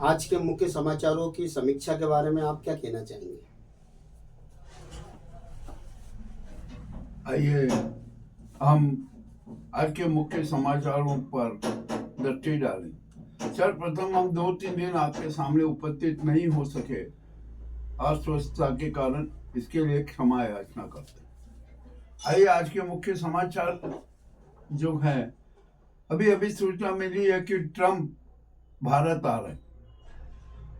आज के मुख्य समाचारों की समीक्षा के बारे में आप क्या कहना चाहेंगे? आइए हम आज के मुख्य समाचारों पर दृष्टि डालें। सर्वप्रथम हम 2-3 दिन आपके सामने उपस्थित नहीं हो सके अस्वस्थता के कारण, इसके लिए क्षमा याचना करते हैं। आइए आज के मुख्य समाचार जो है, अभी अभी सूचना मिली है कि ट्रम्प भारत आ रहे हैं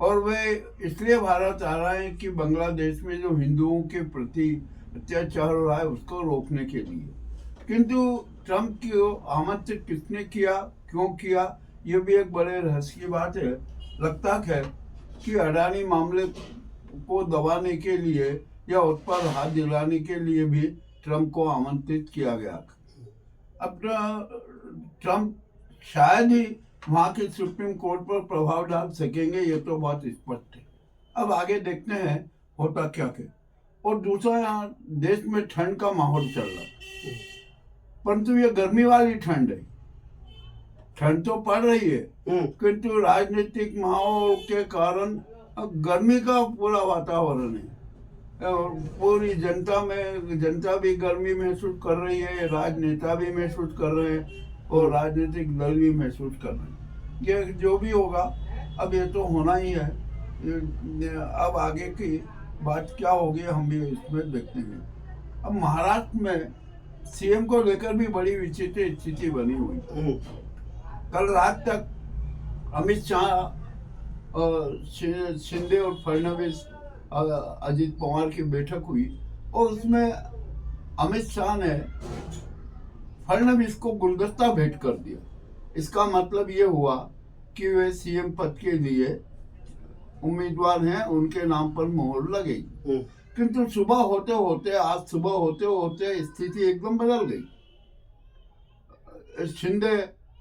और वे इसलिए भारत आ रहे हैं कि बांग्लादेश में जो हिंदुओं के प्रति अत्याचार हो रहा है उसको रोकने के लिए। किंतु ट्रम्प को आमंत्रित किसने किया, क्यों किया, ये भी एक बड़े रहस्य की बात है। लगता है कि अडानी मामले को दबाने के लिए या उस पर हाथ दिलाने के लिए भी ट्रम्प को आमंत्रित किया गया। अब ट्रम्प शायद ही वहाँ के सुप्रीम कोर्ट पर प्रभाव डाल सकेंगे, ये तो बहुत स्पष्ट है। अब आगे देखते हैं होता क्या क्या। और दूसरा, यहाँ देश में ठंड का माहौल चल रहा है, परंतु ये गर्मी वाली ठंड है। ठंड तो पड़ रही है किंतु राजनीतिक माहौल के कारण गर्मी का पूरा वातावरण है। पूरी जनता भी गर्मी महसूस कर रही है, राजनेता भी महसूस कर रहे हैं और राजनीतिक दल भी महसूस कर रहे हैं। ये जो भी होगा, अब ये तो होना ही है। अब आगे की बात क्या होगी हम भी इसमें देखते हैं। अब महाराष्ट्र में सीएम को लेकर भी बड़ी विचित्र स्थिति बनी हुई। कल रात तक अमित शाह, शिंदे और फडणवीस, अजित पवार की बैठक हुई और उसमें अमित शाह ने फडणवीस को गुलदस्ता भेंट कर दिया। इसका मतलब ये हुआ कि वे सीएम पद के लिए उम्मीदवार हैं, उनके नाम पर मोहर लगेगी। किंतु आज सुबह होते होते स्थिति एकदम बदल गई। शिंदे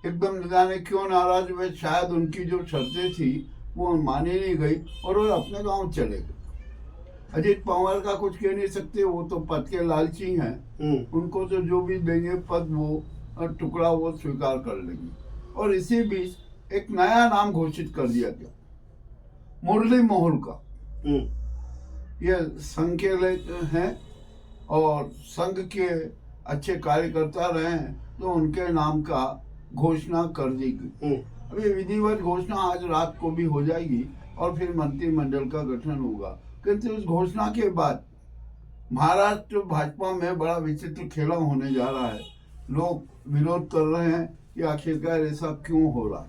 एकदम न जाने क्यों नाराज हुए, शायद उनकी जो शर्तें थी वो मानी नहीं गई और वो अपने गांव चले गए। अजित पवार का कुछ कह नहीं सकते, वो तो पद के लालची हैं। उनको तो जो भी देंगे पद, वो टुकड़ा वो स्वीकार कर लेंगे। और इसी बीच एक नया नाम घोषित कर दिया गया, मुरली मनोहर का। ये संघ के हैं और संघ के अच्छे कार्यकर्ता रहे हैं, तो उनके नाम का घोषणा कर दी गई। अभी विधिवत घोषणा आज रात को भी हो जाएगी और फिर मंत्रिमंडल का गठन होगा। किंतु इस घोषणा के बाद महाराष्ट्र भाजपा में बड़ा विचित्र खेला होने जा रहा है। लोग विरोध कर रहे हैं कि आखिरकार ऐसा क्यों हो रहा।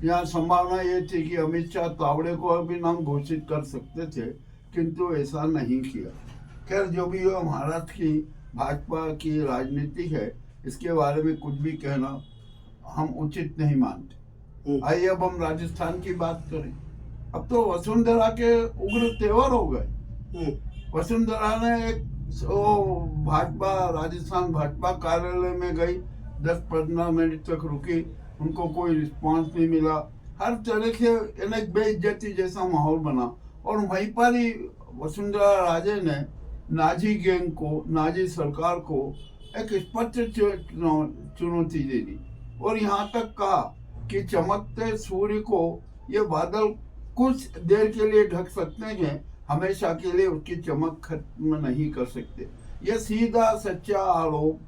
यहाँ संभावना ये थी कि अमित शाह तावड़े को भी नाम घोषित कर सकते थे, किंतु ऐसा नहीं किया। खैर, जो भी हो, महाराष्ट्र की भाजपा की राजनीति है, इसके बारे में कुछ भी कहना हम उचित नहीं मानते। आइए अब हम राजस्थान की बात करें। अब तो वसुंधरा के उग्र तेवर हो गए। वसुंधरा ने एक भाजपा राजस्थान भाजपा कार्यालय में गई, 10-15 मिनट तक रुकी, उनको कोई रिस्पांस नहीं मिला। हर तरह के एक बेइज्जती जैसा माहौल बना और वहीं पर ही वसुंधरा राजे ने नाजी गैंग को, नाजी सरकार को एक स्पष्ट चुनौती दे दी और यहाँ तक कहा कि चमकते सूर्य को ये बादल कुछ देर के लिए ढक सकते हैं, हमेशा के लिए उसकी चमक खत्म नहीं कर सकते। यह सीधा सच्चा आरोप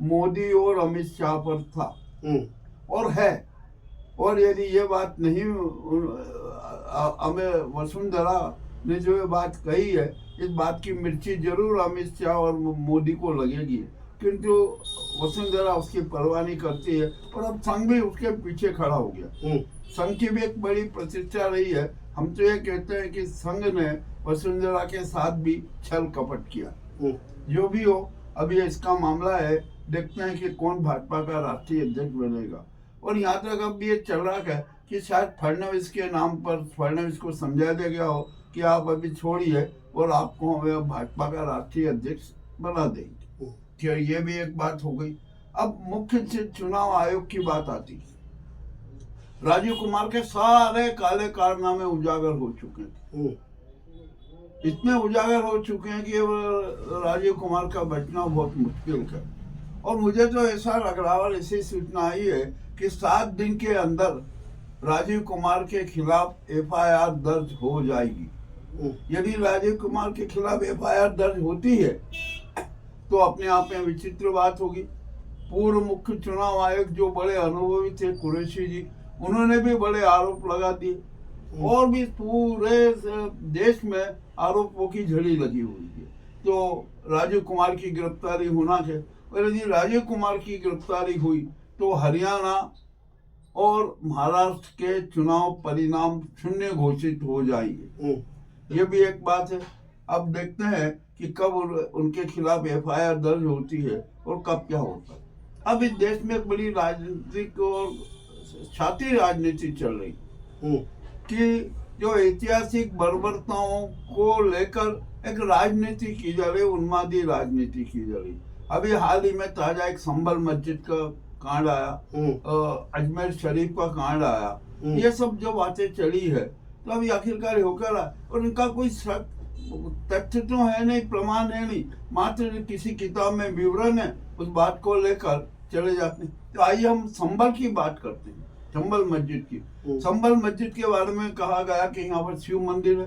मोदी और अमित शाह पर था और है। और यदि ये बात नहीं, हमें वसुंधरा ने जो ये बात कही है, इस बात की मिर्ची जरूर अमित शाह और मोदी को लगेगी, किंतु वसुंधरा उसकी परवाह नहीं करती है और अब संघ भी उसके पीछे खड़ा हो गया। संघ की भी एक बड़ी प्रतिष्ठा रही है। हम तो ये कहते हैं कि संघ ने वसुंधरा के साथ भी छल कपट किया। जो भी हो, अभी इसका मामला है, देखते हैं कि कौन भाजपा का राष्ट्रीय अध्यक्ष बनेगा। और यहाँ तक अब ये चल रहा है कि शायद फडणवीस के नाम पर फडणवीस को समझा दिया गया हो कि आप अभी छोड़िए और आपको हमें भाजपा का राष्ट्रीय अध्यक्ष बना देंगे। ये भी एक बात हो गई। अब मुख्य चुनाव आयोग की बात आती है। राजीव कुमार के सारे काले कारनामे उजागर हो चुके हैं, इतने उजागर हो चुके हैं कि राजीव कुमार का बचना बहुत मुश्किल है। और मुझे तो ऐसा लग रहा है, और ऐसी सूचना आई है कि 7 दिन के अंदर राजीव कुमार के खिलाफ एफआईआर दर्ज हो जाएगी। यदि राजीव कुमार के खिलाफ एफआईआर दर्ज होती है तो अपने आप में विचित्र बात होगी। पूर्व मुख्य चुनाव आयुक्त जो बड़े अनुभवी थे कुरैशी जी, उन्होंने भी बड़े आरोप लगा दिए और भी पूरे देश में आरोपों की झड़ी लगी हुई है। तो राजीव कुमार की गिरफ्तारी होना है, और यदि राजीव कुमार की गिरफ्तारी हुई तो हरियाणा और महाराष्ट्र के चुनाव परिणाम शून्य घोषित हो जाएंगे। ये भी एक बात है। अब देखते हैं कि कब उनके खिलाफ एफआईआर दर्ज होती है और कब क्या होता है। अब इस देश में एक बड़ी राजनीतिक और छाती राजनीति चल रही कि जो ऐतिहासिक बर्बरताओं को लेकर एक राजनीति की जा रही, उन्मादी राजनीति की जा रही। अभी हाल ही में ताजा एक संभल मस्जिद का कांड आया, अजमेर शरीफ का कांड आया, ये सब जो बातें चली है तो अभी आखिरकार होकर आया, और इनका कोई तथ्य तो है नहीं, प्रमाण है नहीं, मात्र किसी किताब में विवरण है, उस बात को लेकर चले जाते हैं। तो आइए हम संभल की बात करते हैं, संभल मस्जिद की। संभल मस्जिद के बारे में कहा गया कि यहाँ पर शिव मंदिर है।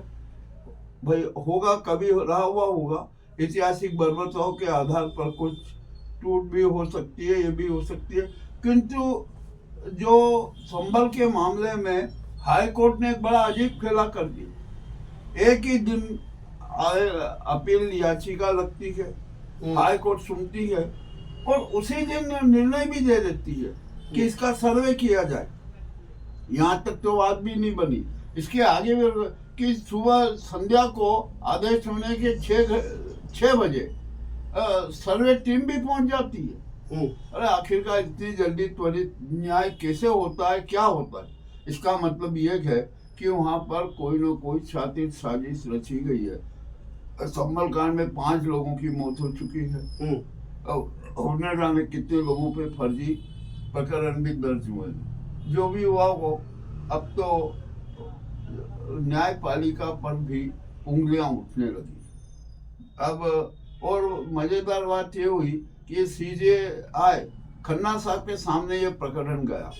भाई होगा, कभी रहा हुआ होगा, ऐतिहासिक बर्बरताओं के आधार पर कुछ टूट भी हो सकती है, ये भी हो सकती है, किंतु जो संभल के मामले में हाई कोर्ट ने एक बड़ा अजीब खेला कर दिया। एक ही दिन अपील याचिका लगती है, हाई कोर्ट सुनती है और उसी दिन निर्णय भी दे देती है कि इसका सर्वे किया जाए। यहाँ तक तो बात भी नहीं बनी, इसके आगे कि सुबह संध्या को आदेश होने के 6 बजे सर्वे टीम भी पहुंच जाती है। अरे आखिरकार इतनी जल्दी त्वरित न्याय कैसे होता है, क्या होता है? इसका मतलब ये है कि वहां पर कोई न कोई छाती साजिश रची गई है। संभल कांड में 5 लोगों की मौत हो चुकी है, होने जाने कितने लोगों पे फर्जी प्रकरण भी दर्ज हुए। जो भी हुआ वो, अब तो न्यायपालिका पर भी उंगलियां उठने लगी। अब और मजेदार बात ये हुई कि सीजेआई खन्ना साहब के सामने ये प्रकरण गया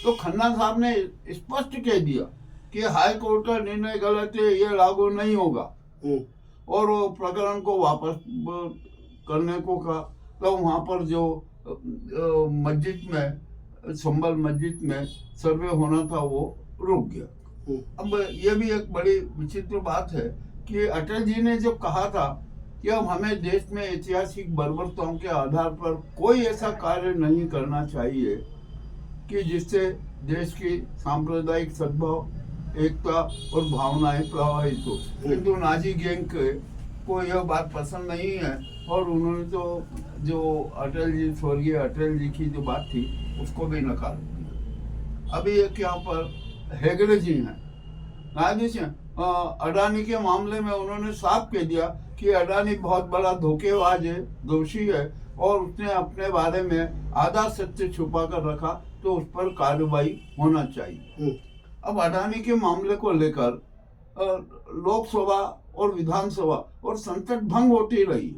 तो खन्ना साहब ने स्पष्ट कह दिया कि हाई कोर्ट का निर्णय गलत है, ये लागू नहीं होगा, और वो प्रकरण को वापस करने को कहा। तो वहाँ पर जो मस्जिद में, संभल मस्जिद में सर्वे होना था वो रुक गया। अब ये भी एक बड़ी विचित्र बात है कि अटल जी ने जो कहा था कि अब हमें देश में ऐतिहासिक बर्बरताओं के आधार पर कोई ऐसा कार्य नहीं करना चाहिए कि जिससे देश की सांप्रदायिक सद्भाव, एकता और भावनाएं प्रभावित हो, किंतु नाजी गैंग को यह बात पसंद नहीं है और उन्होंने तो जो अटल जी, स्वर्गीय अटल जी की जो बात थी उसको भी नकार दिया। अभी एक यहाँ पर हेगड़े जी हैं, न्यायाधीश हैं, अडानी के मामले में उन्होंने साफ कह दिया कि अडानी बहुत बड़ा धोखेबाज है, दोषी है और उसने अपने बारे में आधा सत्य छुपा कर रखा, तो उस पर कार्रवाई होना चाहिए। अब अडानी के मामले को लेकर लोकसभा और विधानसभा और संसद भंग होती रही।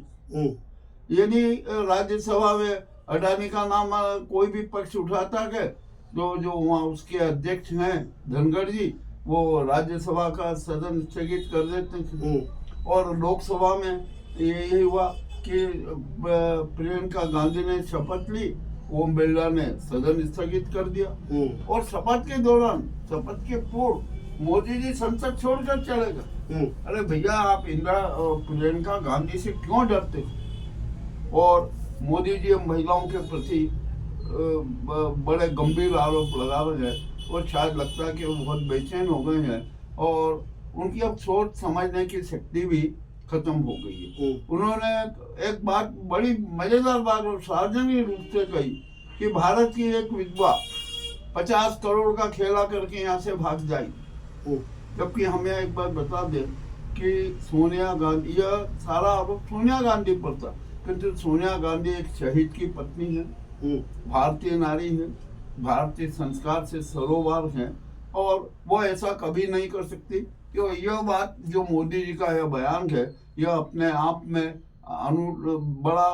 यदि राज्यसभा में अडानी का नाम कोई भी पक्ष उठाता है तो जो वहाँ उसके अध्यक्ष हैं धनखड़ जी, वो राज्यसभा का सदन स्थगित कर देते थे। और लोकसभा में यही हुआ कि प्रियंका गांधी ने शपथ ली, ओम बिरला ने सदन स्थगित कर दिया, और शपथ के दौरान, शपथ के पूर्व मोदी जी संसद छोड़कर चले गए। अरे भैया, आप प्रियंका गांधी से क्यों डरते? और मोदी जी महिलाओं के प्रति बड़े गंभीर आरोप लगा रहे हैं और शायद लगता है कि वो बहुत बेचैन हो गए हैं और उनकी अब सोच समझने की शक्ति भी खत्म हो गई है। उन्होंने एक बात, बड़ी मजेदार बात और सार्वजनिक रूप से कही कि भारत की एक विधवा 50 करोड़ का खेला करके यहाँ से भाग जाएगी। जबकि हमें एक बात बता दें कि सोनिया गांधी, यह सारा आरोप सोनिया गांधी पर था, किंतु सोनिया गांधी एक शहीद की पत्नी है, भारतीय नारी है, भारतीय संस्कार से सरोवर है और वो ऐसा कभी नहीं कर सकती। तो यह बात जो मोदी जी का यह बयान है, यह अपने आप में बड़ा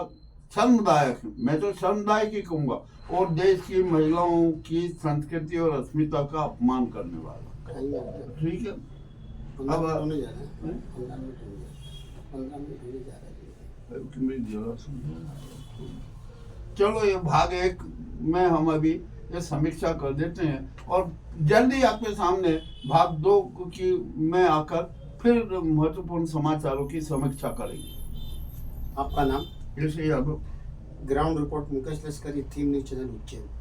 शर्मदायक है। मैं तो शर्मदायक ही कहूंगा, और देश की महिलाओं की संस्कृति और अस्मिता का अपमान करने वाला। टाइम हो गया। ठीक है, 15 अब- मिनट होने जा रहे हैं। हैं? 15 मिनट होने जा रहे हैं। 15 मिनट होने जा रहे हैं। कि मेरी जरा सुनो। चलो ये भाग 1 में हम अभी ये समीक्षा कर देते हैं, और जल्दी आपके सामने भाग 2 की में आकर फिर महत्वपूर्ण समाचारों की समीक्षा करेंगे। आपका नाम? ऐसे ही अब ग्राउंड रिपोर्ट मुकेश लश्करी, थीम न्यूज चैनल उज्जैन।